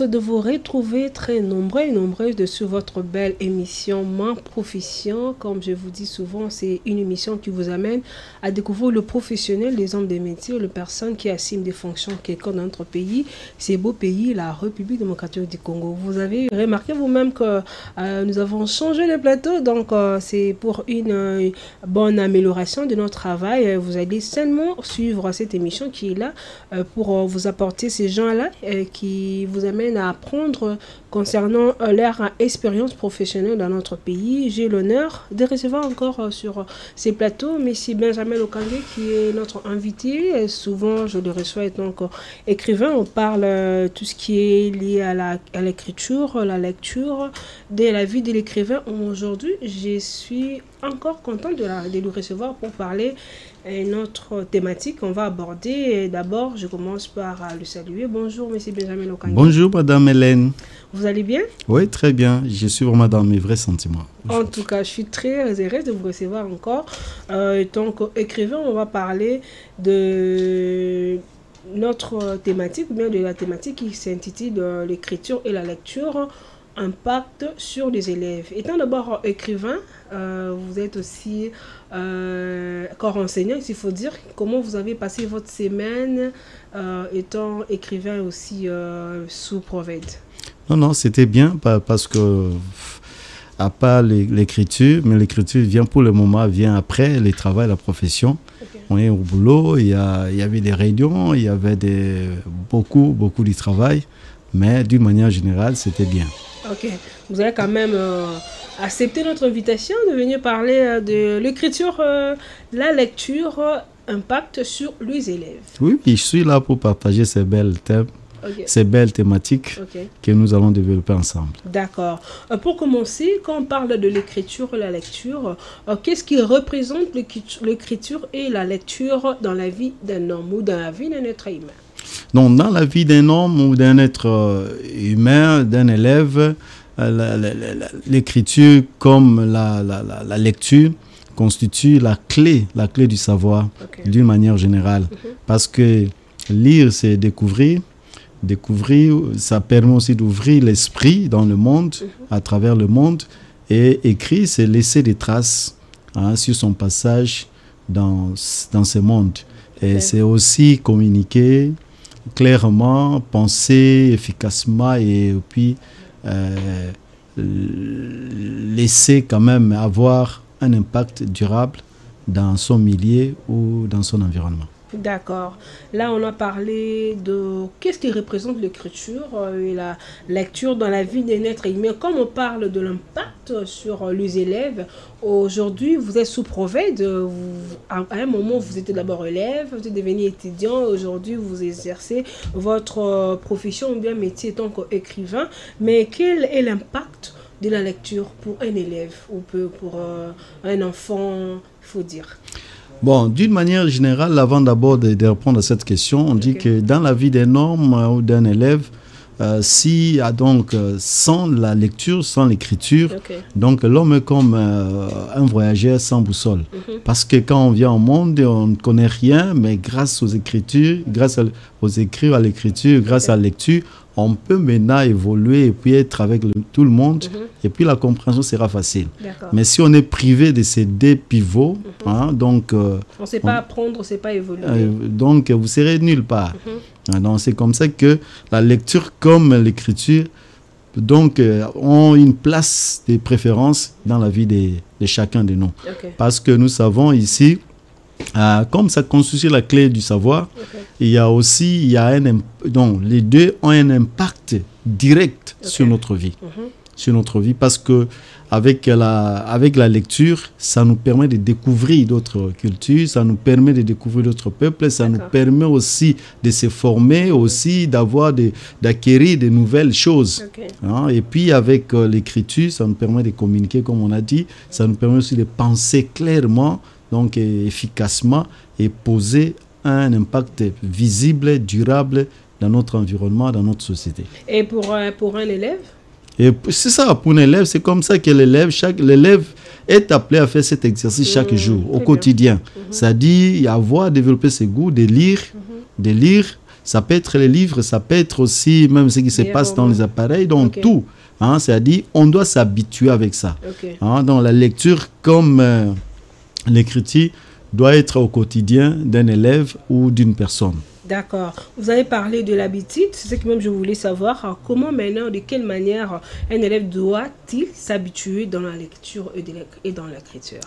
De vous retrouver très nombreux et nombreuses sur votre belle émission Ma Profession. Comme je vous dis souvent, c'est une émission qui vous amène à découvrir le professionnel, les hommes des métiers, les personnes qui assument des fonctions quelconques dans notre pays, ce beau pays, la République démocratique du Congo. Vous avez remarqué vous-même que nous avons changé le plateau, donc c'est pour une bonne amélioration de notre travail. Vous allez seulement suivre cette émission qui est là pour vous apporter ces gens-là qui vous amènent à apprendre concernant leur expérience professionnelle dans notre pays. J'ai l'honneur de recevoir encore sur ces plateaux M. Benjamin Lokangé qui est notre invité. Souvent je le reçois étant écrivain. On parle tout ce qui est lié à l'écriture, la lecture, de la vie de l'écrivain. Aujourd'hui je suis encore contente de le recevoir pour parler notre thématique qu'on va aborder. D'abord, je commence par le saluer. Bonjour, monsieur Benjamin Lokangé. Bonjour, madame Hélène. Vous allez bien? Oui, très bien. Je suis vraiment dans mes vrais sentiments. En tout cas, je suis très heureuse de vous recevoir encore. Étant qu'écrivain, on va parler de notre thématique, ou bien de la thématique qui s'intitule l'écriture et la lecture, impact sur les élèves. Étant d'abord écrivain, vous êtes aussi corps enseignant, il faut dire. Comment vous avez passé votre semaine étant écrivain aussi sous Proved? Non, c'était bien parce que à part l'écriture, mais l'écriture vient pour le moment, vient après le travail, la profession. Okay. On est au boulot, il y avait des réunions, il y avait beaucoup de travail, mais d'une manière générale, c'était bien. Ok, vous avez quand même accepté notre invitation de venir parler de l'écriture, la lecture, impact sur les élèves. Oui, je suis là pour partager ces belles thèmes, ces belles thématiques que nous allons développer ensemble. D'accord. Pour commencer, quand on parle de l'écriture et la lecture, qu'est-ce qui représente l'écriture et la lecture dans la vie d'un homme ou dans la vie d'un être humain? Donc, dans la vie d'un homme ou d'un être humain, d'un élève, l'écriture comme la lecture constitue la clé du savoir d'une manière générale. Parce que lire, c'est découvrir. Découvrir, ça permet aussi d'ouvrir l'esprit dans le monde, à travers le monde. Et écrire, c'est laisser des traces sur son passage dans ce monde. Et c'est aussi communiquer clairement, penser efficacement et puis laisser quand même avoir un impact durable dans son milieu ou dans son environnement. D'accord. Là, on a parlé de qu'est-ce qui représente l'écriture et la lecture dans la vie d'un être humain. Comme on parle de l'impact sur les élèves, aujourd'hui, vous êtes sous Proved. À un moment, vous étiez d'abord élève, vous êtes devenu étudiant. Aujourd'hui, vous exercez votre profession ou bien métier en tant qu'écrivain. Mais quel est l'impact de la lecture pour un élève ou pour un enfant, il faut dire? Bon, d'une manière générale, avant d'abord de répondre à cette question, on dit que dans la vie d'un homme ou d'un élève, sans la lecture, sans l'écriture, donc l'homme est comme un voyageur sans boussole. Parce que quand on vient au monde, on ne connaît rien, mais grâce aux écritures, grâce aux écrits, à l'écriture, grâce à la lecture, on peut maintenant évoluer et puis être avec tout le monde et puis la compréhension sera facile. Mais si on est privé de ces deux pivots, donc... on ne sait pas apprendre, on ne sait pas évoluer. Donc vous serez nulle part. Donc c'est comme ça que la lecture comme l'écriture donc, ont une place de préférence dans la vie de chacun de nous. Parce que nous savons ici, comme ça constitue la clé du savoir, il y a aussi, donc les deux ont un impact direct sur notre vie. sur notre vie parce que avec la lecture, ça nous permet de découvrir d'autres cultures, ça nous permet de découvrir d'autres peuples, ça nous permet aussi de se former, aussi d'acquérir de nouvelles choses. Hein? Et puis avec l'écriture, ça nous permet de communiquer, comme on a dit, ça nous permet aussi de penser clairement, donc efficacement, et poser un impact visible, durable dans notre environnement, dans notre société. Et pour un élève? Et c'est ça, pour un élève, c'est comme ça que l'élève est appelé à faire cet exercice chaque jour, au quotidien. C'est-à-dire développer ses goûts, de lire. Ça peut être les livres, ça peut être aussi même ce qui se passe dans les appareils, donc tout. Hein, c'est-à-dire, on doit s'habituer avec ça. Hein, dans la lecture, comme l'écriture, doit être au quotidien d'un élève ou d'une personne. D'accord. Vous avez parlé de l'habitude, c'est ce que même je voulais savoir. Comment maintenant, de quelle manière un élève doit-il s'habituer dans la lecture et dans l'écriture?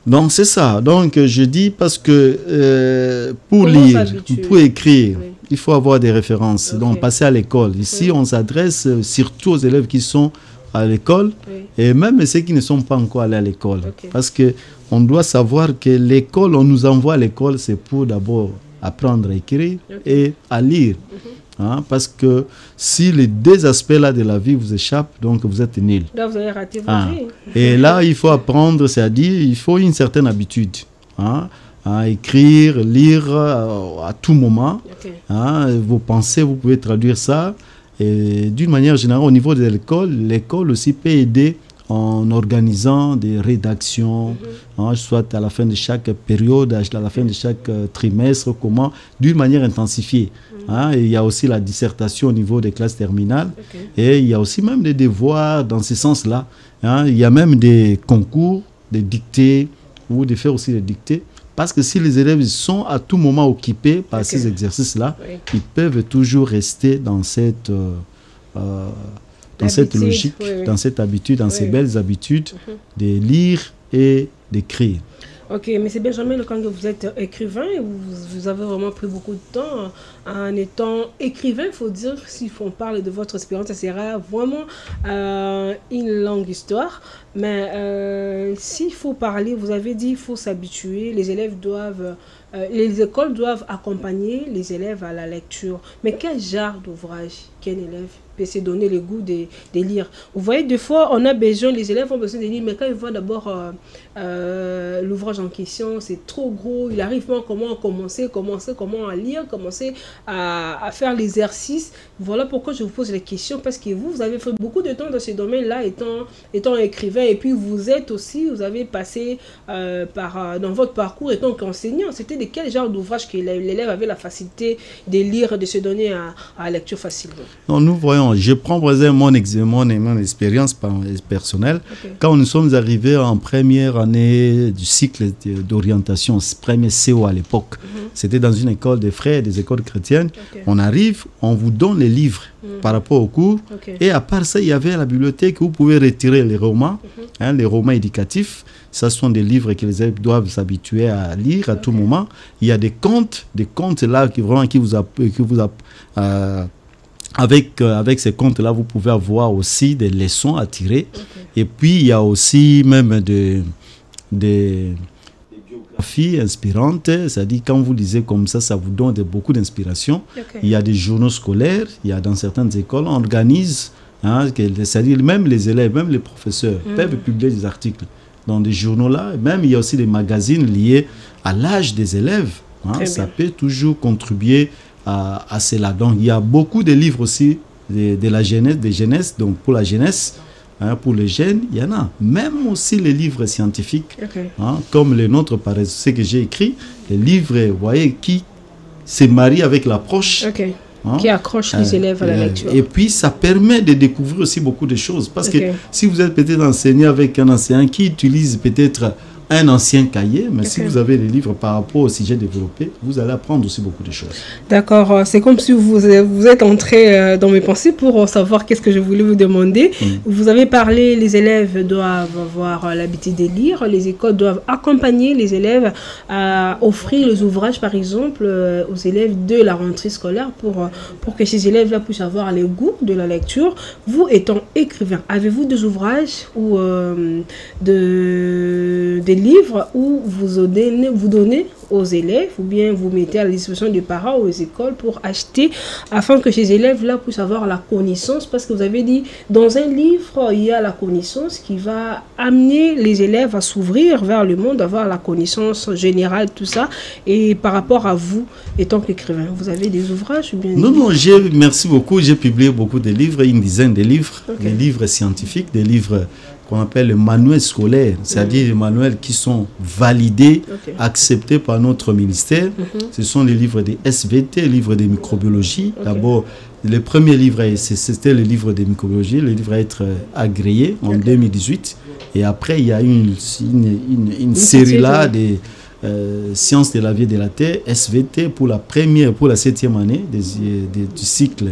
Donc c'est ça. Donc je dis parce que pour lire, pour écrire, il faut avoir des références. Donc passer à l'école. Ici, on s'adresse surtout aux élèves qui sont à l'école et même ceux qui ne sont pas encore allés à l'école. Parce qu'on doit savoir que l'école, on nous envoie à l'école, c'est pour d'abord apprendre à écrire et à lire. Hein, parce que si les deux aspects-là de la vie vous échappent, donc vous êtes nul. Là, vous avez raté votre vie. Et là, il faut apprendre, c'est-à-dire, il faut une certaine habitude. Hein, à écrire, lire à tout moment. Hein, vos pensées, vous pouvez traduire ça. Et d'une manière générale, au niveau de l'école aussi peut aider en organisant des rédactions, hein, soit à la fin de chaque période, à la fin de chaque trimestre, d'une manière intensifiée. Hein, et il y a aussi la dissertation au niveau des classes terminales. Et il y a aussi même des devoirs dans ce sens-là. Hein, il y a même des concours, des dictées, ou de faire aussi des dictées. Parce que si les élèves sont à tout moment occupés par ces exercices-là, ils peuvent toujours rester dans cette logique, dans cette habitude, dans ces belles habitudes de lire et d'écrire. Ok, mais c'est Benjamin, quand vous êtes écrivain, vous avez vraiment pris beaucoup de temps en étant écrivain. Il faut dire, si on parle de votre expérience, ça sera vraiment une longue histoire. Mais s'il faut parler, vous avez dit qu'il faut s'habituer, les écoles doivent accompagner les élèves à la lecture. Mais quel genre d'ouvrage qu'un élève peut se donner le goût de lire? Vous voyez, des fois, on a besoin, les élèves ont besoin de lire, mais quand ils voient d'abord l'ouvrage en question, c'est trop gros, ils n'arrivent pas à comment commencer à lire, commencer à faire l'exercice. Voilà pourquoi je vous pose les questions, parce que vous avez fait beaucoup de temps dans ce domaine-là, étant écrivain, et puis vous avez passé dans votre parcours étant qu'enseignant. C'était de quel genre d'ouvrage que l'élève avait la facilité de lire, de se donner à la lecture facilement? Non, nous voyons, je prends par exemple mon expérience personnelle. Quand nous sommes arrivés en première année du cycle d'orientation, premier CO à l'époque, c'était dans une école des frères, des écoles chrétiennes. On arrive, on vous donne les livres par rapport au cours. Et à part ça, il y avait la bibliothèque où vous pouvez retirer les romans, les romans éducatifs. Ce sont des livres que les élèves doivent s'habituer à lire à tout moment. Il y a des contes là avec ces contes-là, vous pouvez avoir aussi des leçons à tirer. Et puis, il y a aussi même des biographies inspirantes. C'est-à-dire, quand vous lisez comme ça, ça vous donne beaucoup d'inspiration. Il y a des journaux scolaires. Il y a dans certaines écoles, on organise, c'est-à-dire même les élèves, même les professeurs peuvent publier des articles dans des journaux-là. Même, il y a aussi des magazines liés à l'âge des élèves. Ça peut toujours contribuer à cela. Donc, il y a beaucoup de livres aussi de la jeunesse, donc pour la jeunesse, pour les jeunes, il y en a. Même aussi les livres scientifiques, comme les nôtres, par exemple, ce que j'ai écrit, les livres, vous voyez, qui se marient avec l'approche. Qui accroche les élèves à la lecture. Et puis, ça permet de découvrir aussi beaucoup de choses. Parce que si vous êtes peut-être enseigné avec un enseignant qui utilise peut-être un ancien cahier, mais si vous avez les livres par rapport au sujet développé, vous allez apprendre aussi beaucoup de choses. D'accord, c'est comme si vous êtes entré dans mes pensées pour savoir qu'est-ce que je voulais vous demander. Vous avez parlé, les élèves doivent avoir l'habitude de lire, les écoles doivent accompagner les élèves à offrir les ouvrages, par exemple, aux élèves de la rentrée scolaire pour que ces élèves-là puissent avoir le goût de la lecture. Vous étant écrivain, avez-vous des ouvrages ou des livres où vous donnez aux élèves ou bien vous mettez à la disposition des parents ou aux écoles pour acheter afin que ces élèves-là puissent avoir la connaissance, parce que vous avez dit dans un livre il y a la connaissance qui va amener les élèves à s'ouvrir vers le monde, avoir la connaissance générale, tout ça. Et par rapport à vous étant qu'écrivain, vous avez des ouvrages ou bien Non, merci beaucoup, j'ai publié beaucoup de livres, une dizaine de livres, des livres scientifiques, des livres qu'on appelle le manuel scolaire, c'est-à-dire les manuels qui sont validés, acceptés par notre ministère. Ce sont les livres des SVT, les livres de microbiologie. D'abord, le premier livre, c'était le livre de microbiologie, le livre à être agréé en 2018. Et après, il y a eu une série là des sciences de la vie et de la terre, SVT, pour la 7e année du cycle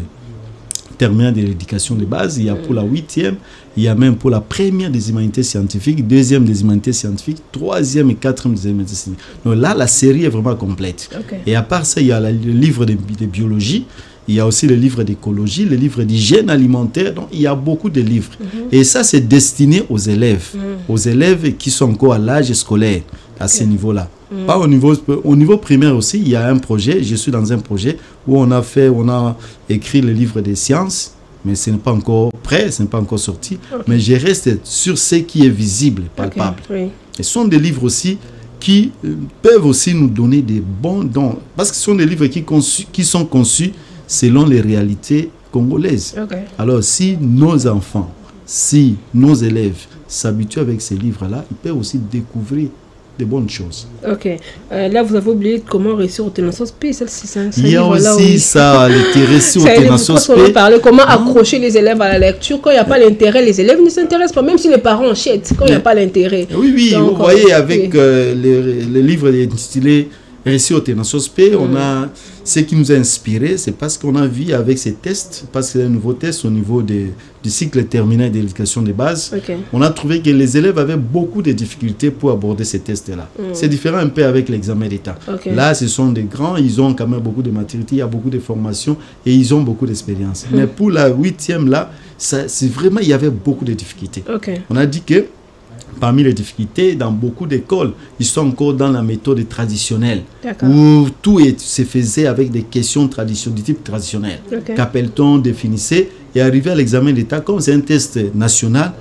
terminal de l'éducation de base. Il y a pour la 8e, il y a même pour la première des humanités scientifiques, 2e des humanités scientifiques, 3e et 4e des humanités scientifiques. Donc là, la série est vraiment complète. Et à part ça, il y a le livre de biologie, il y a aussi le livre d'écologie, le livre d'hygiène alimentaire. Donc il y a beaucoup de livres. Et ça, c'est destiné aux élèves qui sont encore à l'âge scolaire, à ce niveau-là. Pas au niveau primaire aussi, il y a un projet, je suis dans un projet où on a écrit le livre des sciences, mais ce n'est pas encore prêt, ce n'est pas encore sorti, mais je reste sur ce qui est visible, palpable. Et ce sont des livres aussi qui peuvent aussi nous donner des bons dons, parce que ce sont des livres qui sont conçus selon les réalités congolaises. Alors si nos enfants, si nos élèves s'habituent avec ces livres-là, ils peuvent aussi découvrir des bonnes choses. Là, vous avez oublié comment réussir au Ténacos P. Il y a aussi ça, les réussir au Ténacos P. Comment accrocher les élèves à la lecture. Quand il n'y a pas l'intérêt, les élèves ne s'intéressent pas, même si les parents achètent, quand il n'y a pas l'intérêt. Oui, donc, vous voyez, avec le livre intitulé Réussir au Ténacos P, on a ce qui nous a inspiré, c'est parce qu'on a vu avec ces tests, parce que c'est un nouveau test au niveau du cycle terminal de l'éducation de base, on a trouvé que les élèves avaient beaucoup de difficultés pour aborder ces tests-là. C'est différent un peu avec l'examen d'État. Là, ce sont des grands, ils ont quand même beaucoup de maturité, il y a beaucoup de formation et ils ont beaucoup d'expérience. Mais pour la 8e, là, c'est vraiment, il y avait beaucoup de difficultés. On a dit que parmi les difficultés, dans beaucoup d'écoles, ils sont encore dans la méthode traditionnelle, où tout se faisait avec des questions du type traditionnel. Qu'appelle-t-on, définissez, et arrivé à l'examen d'État, comme c'est un test national,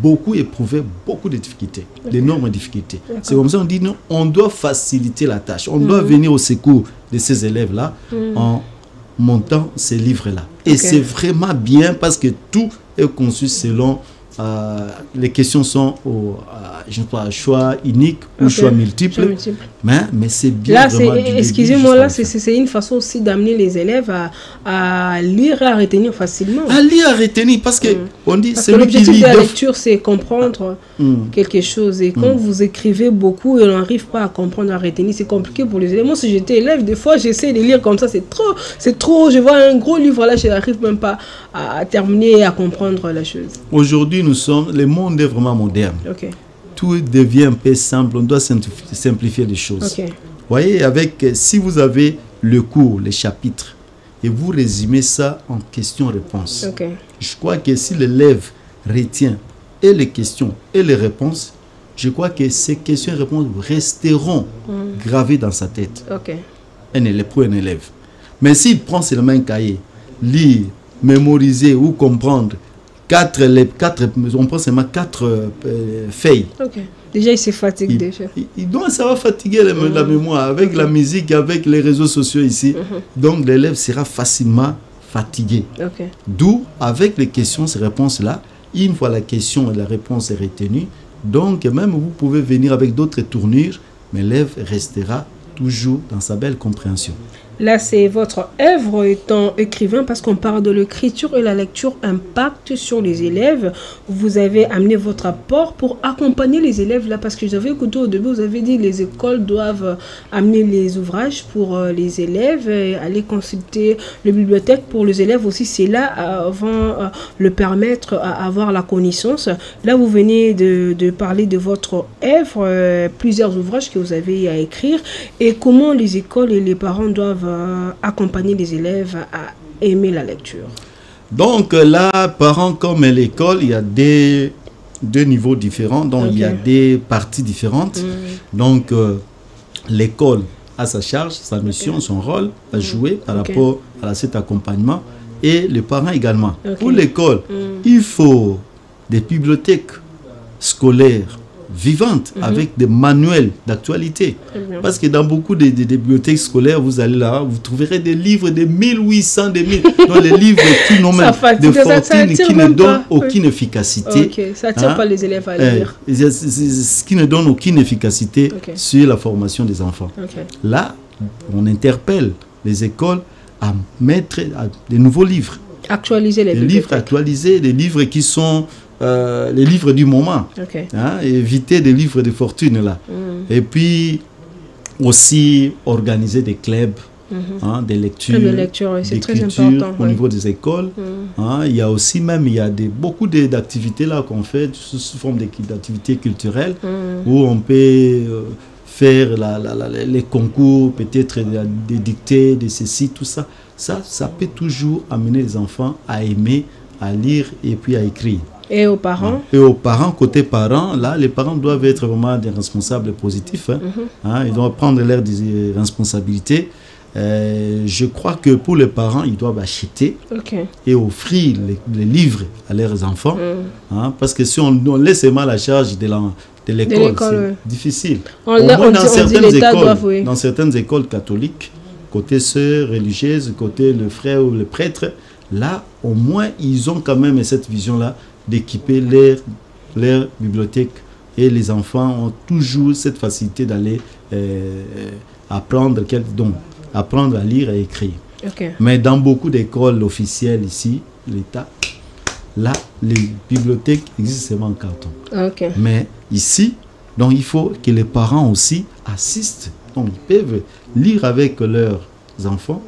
beaucoup éprouvaient beaucoup de difficultés, d'énormes difficultés. C'est comme ça qu'on dit, non, on doit faciliter la tâche, on doit venir au secours de ces élèves-là en montant ces livres-là. Et c'est vraiment bien parce que tout est conçu selon... les questions sont je ne sais pas, choix unique ou choix multiple. Mais c'est bien. Là, excusez-moi, là, c'est une façon aussi d'amener les élèves à lire et à retenir facilement. À lire et à retenir, parce que on dit c'est l'objectif de la lecture, c'est comprendre quelque chose. Et quand vous écrivez beaucoup et on n'arrive pas à comprendre, à retenir, c'est compliqué pour les élèves. Moi, si j'étais élève, des fois, j'essaie de lire comme ça, c'est trop. Je vois un gros livre là, je n'arrive même pas à terminer et à comprendre la chose. Aujourd'hui, le monde est vraiment moderne. Tout devient un peu simple, on doit simplifier les choses. Vous voyez, si vous avez le cours, les chapitres, et vous résumez ça en questions-réponses, je crois que si l'élève retient et les questions et les réponses, je crois que ces questions et réponses resteront gravées dans sa tête. Pour un élève. Mais s'il prend seulement un cahier, lire, mémoriser ou comprendre, on prend seulement 4 feuilles. Déjà, il se fatigue déjà. Donc, ça va fatiguer la mémoire avec la musique, avec les réseaux sociaux ici. Donc, l'élève sera facilement fatigué. D'où, avec les questions, ces réponses-là, une fois la question et la réponse est retenue, donc même vous pouvez venir avec d'autres tournures, mais l'élève restera toujours dans sa belle compréhension. Là, c'est votre œuvre étant écrivain parce qu'on parle de l'écriture et la lecture impact sur les élèves. Vous avez amené votre apport pour accompagner les élèves là parce que j'avais écouté au début, vous avez dit que les écoles doivent amener les ouvrages pour les élèves, et aller consulter les bibliothèques pour les élèves aussi. C'est là avant le permettre à avoir la connaissance. Là, vous venez de parler de votre œuvre, plusieurs ouvrages que vous avez à écrire et comment les écoles et les parents doivent accompagner les élèves à aimer la lecture. Donc là, parents comme l'école, il y a deux niveaux différents, donc il y a des parties différentes. Donc l'école a sa charge, sa mission, son rôle à jouer par rapport à cet accompagnement et les parents également. Pour l'école, il faut des bibliothèques scolaires vivantes avec des manuels d'actualité. Parce que dans beaucoup de bibliothèques scolaires, vous allez là, vous trouverez des livres de 1800, des 1000, donc les livres qui n'ont même de fortune, qui ne donnent aucune efficacité. Ça attire pas les élèves à lire. Ce qui ne donne aucune efficacité sur la formation des enfants. Là, on interpelle les écoles à mettre des nouveaux livres. Actualiser les livres actualisés, des livres qui sont les livres du moment. Éviter des livres de fortune là. Et puis aussi organiser des clubs des lectures, c'est très important au niveau des écoles. Il y a aussi beaucoup d'activités là qu'on fait sous forme d'activités culturelles où on peut faire les concours, peut-être des dictées, de ceci, tout ça. Ça peut toujours amener les enfants à aimer, à lire et puis à écrire. Et aux parents? Et aux parents, côté parents, là, les parents doivent être vraiment des responsables positifs. Ils doivent prendre leurs responsabilités. Je crois que pour les parents, ils doivent acheter et offrir les livres à leurs enfants. Parce que si on laisse mal la charge de l'école, c'est difficile. Dans certaines écoles catholiques, côté sœurs religieuses, côté le frère ou le prêtre, là, au moins, ils ont quand même cette vision-là d'équiper leur bibliothèque. Et les enfants ont toujours cette facilité d'aller apprendre à lire et écrire. Mais dans beaucoup d'écoles officielles ici, l'État, là, les bibliothèques existent seulement en carton. Mais ici, donc, il faut que les parents aussi assistent. Donc, ils peuvent lire avec leurs enfants.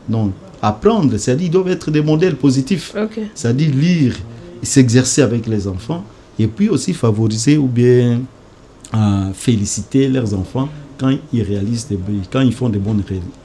Donc, apprendre, c'est-à-dire ils doivent être des modèles positifs. C'est-à-dire lire, s'exercer avec les enfants et puis aussi favoriser ou bien féliciter leurs enfants quand ils réalisent quand ils font de bonnes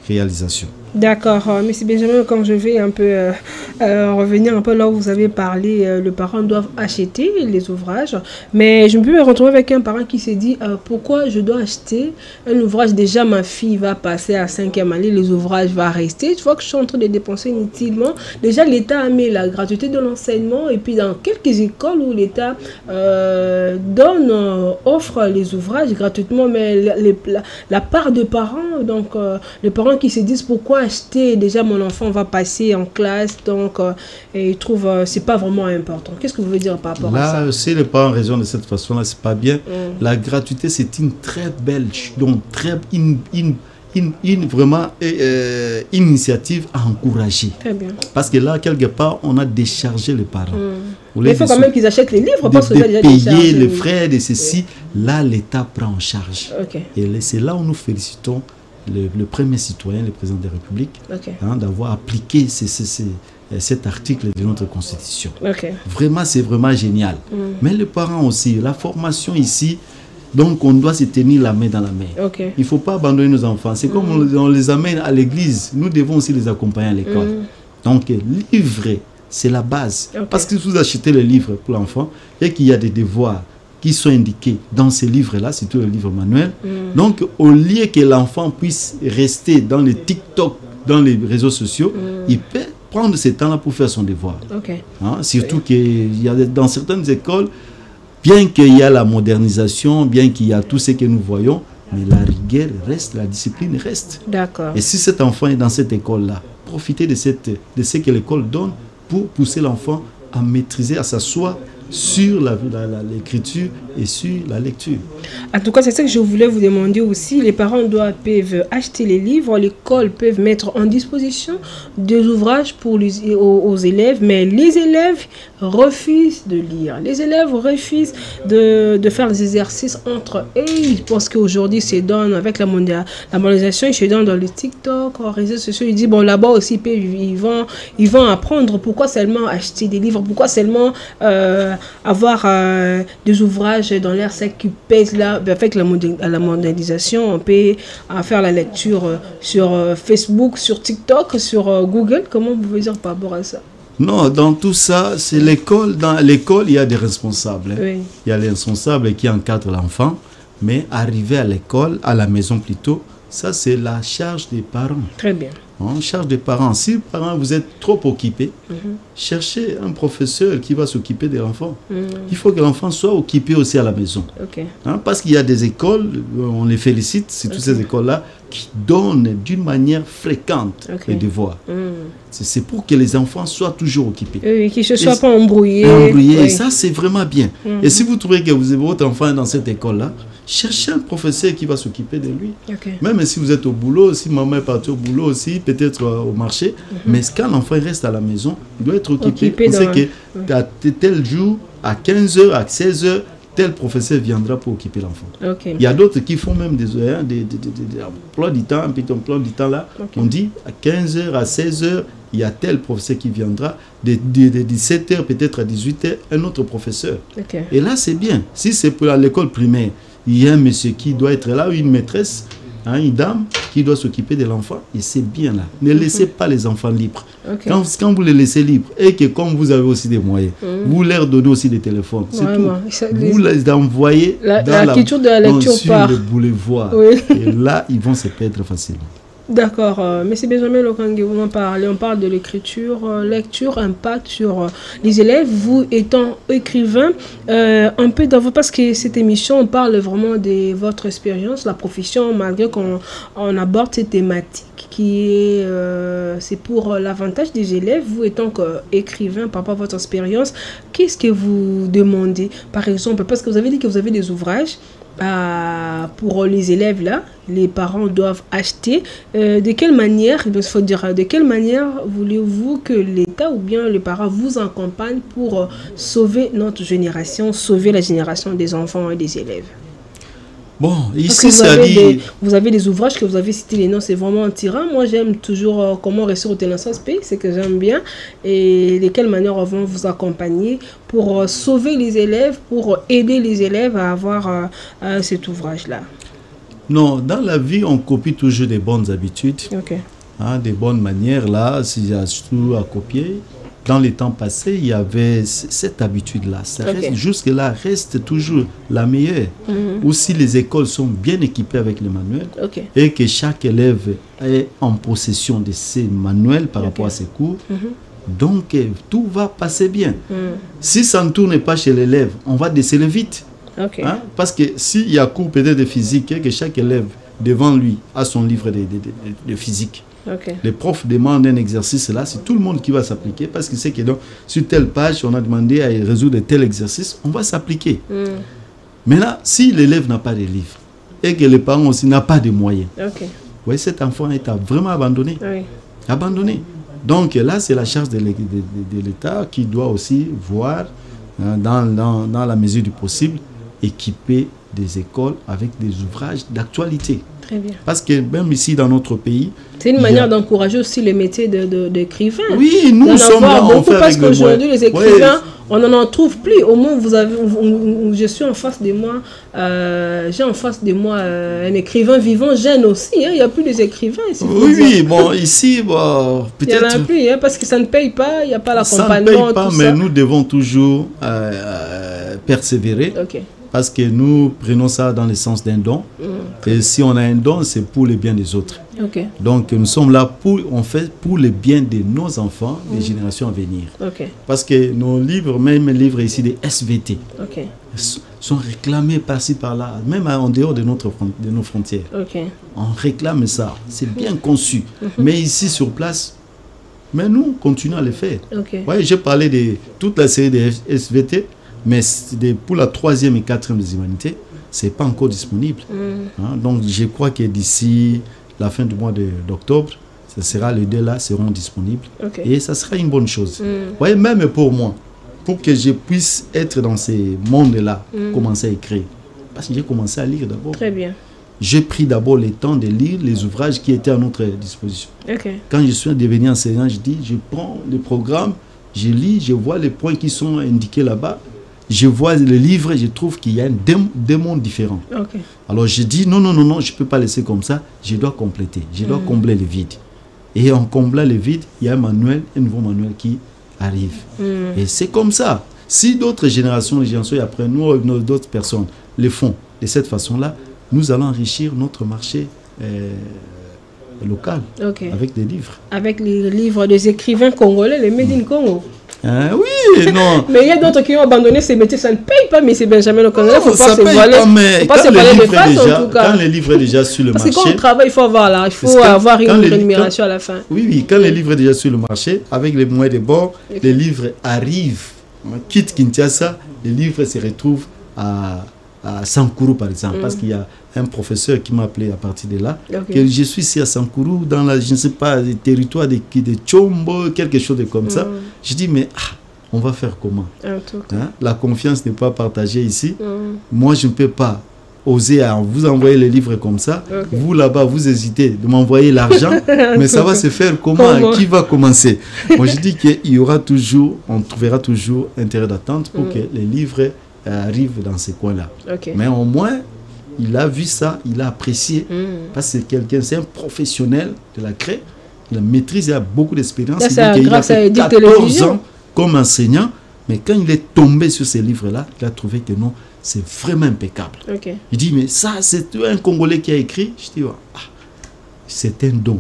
réalisations. D'accord, Monsieur Benjamin, quand je vais un peu revenir un peu là où vous avez parlé, les parents doivent acheter les ouvrages, mais je me peux me retrouver avec un parent qui s'est dit pourquoi je dois acheter un ouvrage, déjà ma fille va passer à 5e année, les ouvrages vont rester, tu vois que je suis en train de dépenser inutilement. Déjà l'État a mis la gratuité de l'enseignement et puis dans quelques écoles où l'État offre les ouvrages gratuitement, mais la part de parents, donc les parents qui se disent pourquoi acheter, déjà mon enfant va passer en classe, donc et ils trouvent c'est pas vraiment important. Qu'est-ce que vous voulez dire par rapport à ça? Là, si les parents raisonnent de cette façon-là, c'est pas bien. La gratuité, c'est une très belle, donc vraiment initiative à encourager. Très bien. Parce que là, quelque part, on a déchargé les parents. Mais il faut quand même qu'ils achètent les livres parce que déjà payer les frais de ceci. Là, l'État prend en charge. Et c'est là où nous félicitons le premier citoyen, le président de la République, d'avoir appliqué cet article de notre Constitution. Vraiment, c'est vraiment génial. Mais les parents aussi, la formation ici, donc on doit se tenir la main dans la main. Il ne faut pas abandonner nos enfants. C'est comme on les amène à l'église, nous devons aussi les accompagner à l'école. Donc, livrer, c'est la base. Parce que si vous achetez le livre pour l'enfant et qu'il y a des devoirs qui sont indiqués dans ces livres-là, c'est tout le livre manuel. Donc, au lieu que l'enfant puisse rester dans les TikTok, dans les réseaux sociaux, il peut prendre ce temps-là pour faire son devoir. Surtout qu'il y a dans certaines écoles, bien qu'il y a la modernisation, bien qu'il y a tout ce que nous voyons, mais la rigueur reste, la discipline reste. Et si cet enfant est dans cette école-là, profitez de ce que l'école donne pour pousser l'enfant à maîtriser, à s'asseoir sur l'écriture et sur la lecture. En tout cas, c'est ça que je voulais vous demander aussi. Les parents peuvent acheter les livres, l'école peuvent mettre en disposition des ouvrages pour aux élèves, mais les élèves refusent de lire. Les élèves refusent de faire les exercices entre eux. Ils pensent qu'aujourd'hui, c'est donne avec la mondialisation, ils se donnent dans le TikTok, les réseaux sociaux. Ils disent, bon, là-bas aussi, ils vont apprendre. Pourquoi seulement acheter des livres? Pourquoi seulement avoir des ouvrages dans l'air sec qui pèsent là? Avec la mondialisation, on peut faire la lecture sur Facebook, sur TikTok, sur Google. Comment vous pouvez dire par rapport à ça? Non, dans tout ça, c'est l'école. Dans l'école, il y a des responsables. Oui. Il y a les responsables qui encadrent l'enfant, mais arriver à l'école, à la maison plutôt, ça c'est la charge des parents. Très bien. En charge des parents. Si parents vous êtes trop occupés, cherchez un professeur qui va s'occuper de l'enfant. Il faut que l'enfant soit occupé aussi à la maison. Okay. Parce qu'il y a des écoles, on les félicite, c'est toutes ces écoles-là qui donnent d'une manière fréquente les devoirs. C'est pour que les enfants soient toujours occupés. Oui, qu'ils ne soient pas embrouillés. Et ça, c'est vraiment bien. Et si vous trouvez que votre enfant est dans cette école-là, cherchez un professeur qui va s'occuper de lui. Même si vous êtes au boulot, si maman est partie au boulot aussi, peut-être au marché, mais quand l'enfant reste à la maison, il doit être occupé. On sait qu'à tel jour, à 15h, à 16h, tel professeur viendra pour occuper l'enfant. Il y a d'autres qui font même des emplois du temps, un petit emploi du temps là. On dit à 15h, à 16h, il y a tel professeur qui viendra, de 17h peut-être à 18h, un autre professeur. Et là, c'est bien. Si c'est pour l'école primaire, il y a un monsieur qui doit être là, ou une maîtresse, une dame qui doit s'occuper de l'enfant, et c'est bien là. Ne laissez pas les enfants libres. Quand vous les laissez libres, et que comme vous avez aussi des moyens, vous leur donnez aussi des téléphones. Vous les envoyez dans la culture de la lecture sur le boulevard. Et là, ils vont se perdre facilement. D'accord, mais c'est Benjamin Lokange, vous en parlez. On parle de l'écriture, lecture, impact sur les élèves. Vous étant écrivain, un peu dans parce que cette émission, on parle vraiment de votre expérience, la profession, malgré qu'on aborde cette thématique qui est, c'est pour l'avantage des élèves. Vous étant écrivain, par rapport à votre expérience, qu'est-ce que vous demandez? Par exemple, parce que vous avez dit que vous avez des ouvrages. Pour les élèves là, les parents doivent acheter. De quelle manière, il faut dire, de quelle manière voulez-vous que l'État ou bien les parents vous accompagnent pour sauver notre génération, sauver la génération des enfants et des élèves? Bon, ici, ça dit... Vous avez des ouvrages que vous avez cités les noms, c'est vraiment attirant. Moi, j'aime toujours comment réussir au téléphone pays, c'est que j'aime bien. Et de quelle manière on va vous accompagner pour sauver les élèves, pour aider les élèves à avoir cet ouvrage-là? Non, dans la vie, on copie toujours des bonnes habitudes, des bonnes manières. Là, s'il y a tout à copier. Dans les temps passés, il y avait cette habitude-là. Jusque-là, reste toujours la meilleure. Ou si les écoles sont bien équipées avec les manuels et que chaque élève est en possession de ces manuels par rapport à ses cours, donc tout va passer bien. Si ça ne tourne pas chez l'élève, on va déceler vite. Parce que s'il y a cours peut-être de physique, que chaque élève devant lui a son livre de physique, les profs demandent un exercice là, c'est tout le monde qui va s'appliquer parce qu'il sait que donc, sur telle page, on a demandé à résoudre tel exercice, on va s'appliquer. Maintenant, si l'élève n'a pas de livre et que les parents aussi n'ont pas de moyens, cet enfant est vraiment abandonné. Abandonné. Donc là, c'est la charge de l'État qui doit aussi voir, dans la mesure du possible, équiper des écoles avec des ouvrages d'actualité. Très bien. Parce que même ici dans notre pays... C'est une manière d'encourager aussi le métier d'écrivain. Oui, nous sommes là, on fait parce qu'aujourd'hui, les écrivains, on n'en trouve plus. Au moins, je suis en face de moi, j'ai en face de moi un écrivain vivant, jeune aussi. Il n'y a plus des écrivains ici. Oui, bon, ici, peut-être... Il n'y en a plus, parce que ça ne paye pas, il n'y a pas l'accompagnement. Ça ne paye pas, mais nous devons toujours persévérer. Parce que nous prenons ça dans le sens d'un don. Et si on a un don, c'est pour le bien des autres. Donc nous sommes là on fait pour le bien de nos enfants, des générations à venir. Parce que nos livres, même les livres ici des SVT, sont réclamés par-ci par-là, même en dehors de nos frontières. On réclame ça. C'est bien conçu. Mais ici sur place, mais nous continuons à le faire. J'ai parlé de toute la série des SVT. Mais pour la 3e et 4e des humanités, ce n'est pas encore disponible. Hein? Donc, je crois que d'ici la fin du mois d'octobre, ce sera, les deux là seront disponibles. Et ça sera une bonne chose. Vous voyez, même pour moi, pour que je puisse être dans ces mondes-là, commencer à écrire. Parce que j'ai commencé à lire d'abord. Très bien. J'ai pris d'abord le temps de lire les ouvrages qui étaient à notre disposition. Quand je suis devenu enseignant, je prends le programme, je lis, je vois les points qui sont indiqués là-bas. Je vois le livre et je trouve qu'il y a deux mondes différents. Alors je dis non, je ne peux pas laisser comme ça, je dois compléter, je dois combler le vide. Et en comblant le vide, il y a un nouveau manuel qui arrive. Et c'est comme ça. Si d'autres générations, les générations après nous, d'autres personnes le font de cette façon-là, nous allons enrichir notre marché local avec des livres. Avec les livres des écrivains congolais, les Made in Congo. Oui, non. Mais il y a d'autres qui ont abandonné ces métiers, ça ne paye pas, mais c'est Benjamin le Congolais, il ne faut pas se voiler. Quand les livres est déjà sur le marché. Parce que quand on travaille, il faut avoir une rémunération à la fin. Oui, quand les livres est déjà sur le marché, avec les moyens de bord, les livres arrivent. Quitte Kinshasa, les livres se retrouvent à Sankourou, par exemple, parce qu'il y a un professeur qui m'a appelé à partir de là, que je suis ici à Sankourou, dans la, je ne sais pas, les territoires de Tchombo, quelque chose de comme ça. Je dis, mais on va faire comment? La confiance n'est pas partagée ici. Moi, je ne peux pas oser à vous envoyer les livres comme ça. Vous, là-bas, vous hésitez de m'envoyer l'argent, mais ça va se faire comment? Qui va commencer? Moi, je dis qu'il y aura toujours, on trouvera toujours intérêt d'attente pour que les livres arrivent dans ces coins-là. Mais au moins, il a vu ça, il a apprécié, parce que c'est quelqu'un, c'est un professionnel de la craie, il maîtrise, il a beaucoup d'expérience, il a fait 14 ans comme enseignant, mais quand il est tombé sur ces livres-là, il a trouvé que non, c'est vraiment impeccable. Il dit, mais ça, c'est un Congolais qui a écrit. Je dis, c'est un don.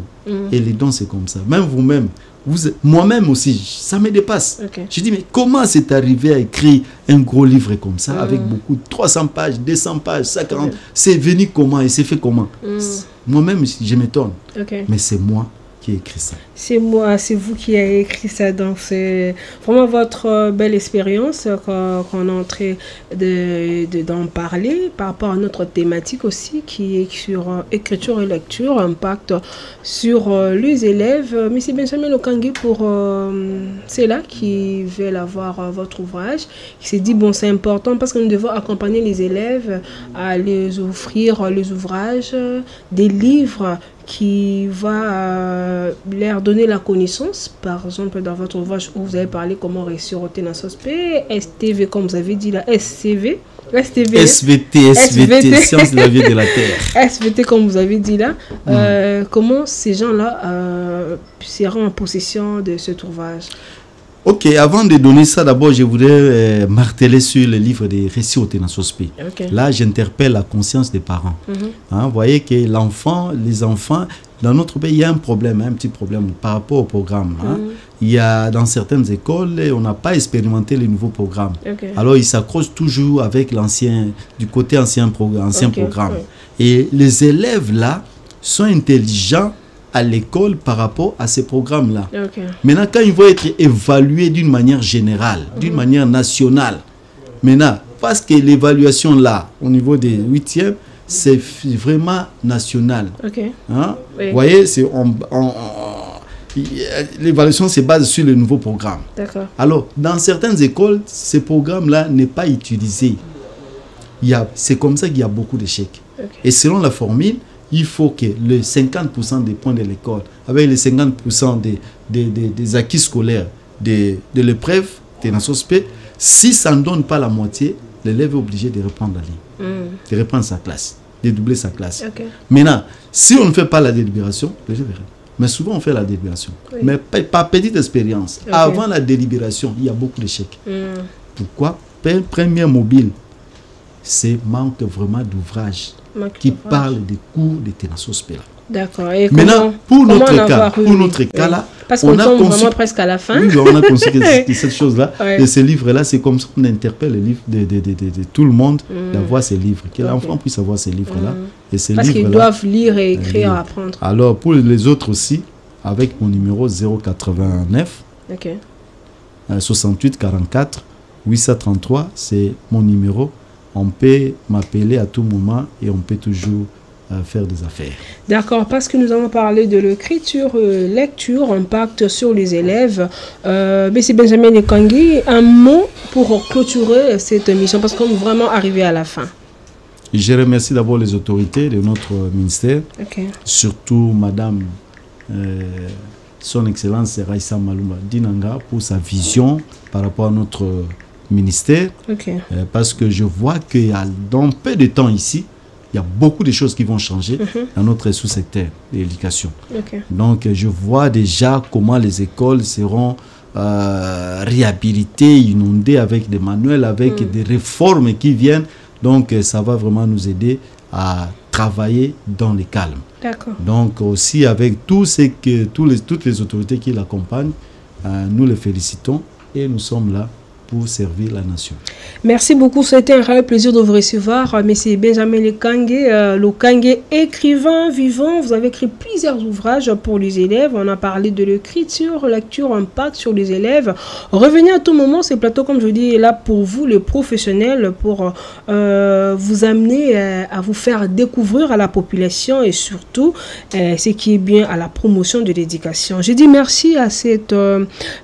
Et les dons, c'est comme ça. Même vous-même, moi-même aussi, ça me dépasse. Je dis, mais comment c'est arrivé à écrire un gros livre comme ça, avec beaucoup, 300 pages, 200 pages, 140, c'est venu comment et c'est fait comment? Moi-même, je m'étonne. Mais c'est moi qui ai écrit ça. C'est moi, c'est vous qui avez écrit ça. Donc, c'est vraiment votre belle expérience qu'on est en train d'en parler par rapport à notre thématique aussi, qui est sur écriture et lecture, impact sur les élèves. Monsieur Benjamin Lokangi, pour ceux-là qui veulent avoir votre ouvrage, qui s'est dit, bon, c'est important parce que nous devons accompagner les élèves à les offrir les ouvrages, des livres qui va leur donner la connaissance. Par exemple, dans votre ouvrage où vous avez parlé comment réussir au Ténasospé, STV, comme vous avez dit là, SVT, Sciences de la vie de la Terre. SVT, comme vous avez dit là. Comment ces gens-là seront en possession de cet ouvrage? Ok, avant de donner ça, d'abord, je voudrais marteler sur le livre des récits au Ténasospé. Là, j'interpelle la conscience des parents. Vous voyez que les enfants, dans notre pays, il y a un problème, un petit problème par rapport au programme. Il y a dans certaines écoles, on n'a pas expérimenté les nouveaux programmes. Alors, ils s'accrochent toujours avec l'ancien, du côté ancien programme. Et les élèves, là, sont intelligents à l'école par rapport à ces programmes-là. Maintenant, quand ils vont être évalués d'une manière générale, d'une manière nationale, maintenant, parce que l'évaluation là, au niveau des 8e, c'est vraiment national. Vous voyez, l'évaluation se base sur le nouveau programme. Alors, dans certaines écoles, ce programme-là n'est pas utilisé. C'est comme ça qu'il y a beaucoup d'échecs. Et selon la formule, il faut que le 50% des points de l'école, avec les 50% des acquis scolaires de l'épreuve, si ça ne donne pas la moitié, l'élève est obligé de reprendre la ligne, de reprendre sa classe, de doubler sa classe. Maintenant, si on ne fait pas la délibération, mais souvent on fait la délibération, mais par petite expérience. Avant la délibération, il y a beaucoup d'échecs. Pourquoi? Premier mobile, c'est manque vraiment d'ouvrage qui parle des cours de Ténasospé. D'accord. Maintenant, pour notre cas là, parce qu'on tombe vraiment presque à la fin. Oui, on a conçu cette chose-là. Et ces livres-là, c'est comme ça qu'on interpelle les livres de tout le monde d'avoir ces livres. Que l'enfant puisse avoir ces livres-là. Parce qu'ils doivent lire et écrire, apprendre. Alors, pour les autres aussi, avec mon numéro 089 68 44 833, c'est mon numéro. on peut m'appeler à tout moment et on peut toujours faire des affaires. D'accord, parce que nous avons parlé de l'écriture, lecture, impact sur les élèves. Monsieur Benjamin Lekangui, un mot pour clôturer cette émission, parce qu'on est vraiment arrivé à la fin. Je remercie d'abord les autorités de notre ministère, surtout Madame Son Excellence Raissa Maloumba Dinanga pour sa vision par rapport à notre ministère, parce que je vois qu'il y a dans peu de temps ici, il y a beaucoup de choses qui vont changer dans notre sous-secteur de l'éducation. Donc, je vois déjà comment les écoles seront réhabilitées, inondées avec des manuels, avec des réformes qui viennent. Donc, ça va vraiment nous aider à travailler dans le calme. Donc, aussi avec toutes les autorités qui l'accompagnent, nous les félicitons et nous sommes là pour servir la nation. Merci beaucoup, c'était un réel plaisir de vous recevoir. Monsieur Benjamin Lekangui, écrivain vivant. Vous avez écrit plusieurs ouvrages pour les élèves. On a parlé de l'écriture, lecture, impact sur les élèves. Revenez à tout moment, ce plateau, comme je dis, est là pour vous, les professionnels, pour vous amener à vous faire découvrir à la population et surtout, ce qui est bien, à la promotion de l'éducation. Je dis merci à cette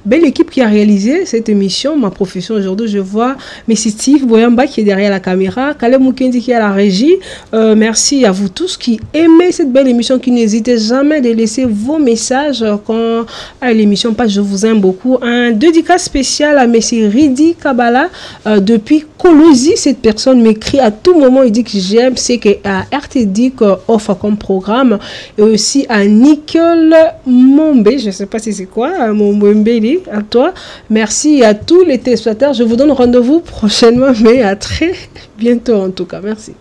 belle équipe qui a réalisé cette émission, ma profession. Aujourd'hui, je vois M. Steve Boyamba qui est derrière la caméra, Kaleb Mukendi qui est à la régie. Merci à vous tous qui aimez cette belle émission, qui n'hésitez jamais de laisser vos messages quand l'émission passe. Je vous aime beaucoup. Un dédicace spécial à M. Ridi Kabala depuis Colosie. Cette personne m'écrit à tout moment, il dit que j'aime ce que RTD offre comme programme, et aussi à Nicole Mombe, je ne sais pas si c'est quoi, Mombeli, à toi. Merci à tous les téléspectateurs. Je vous donne rendez-vous prochainement, mais à très bientôt en tout cas. Merci.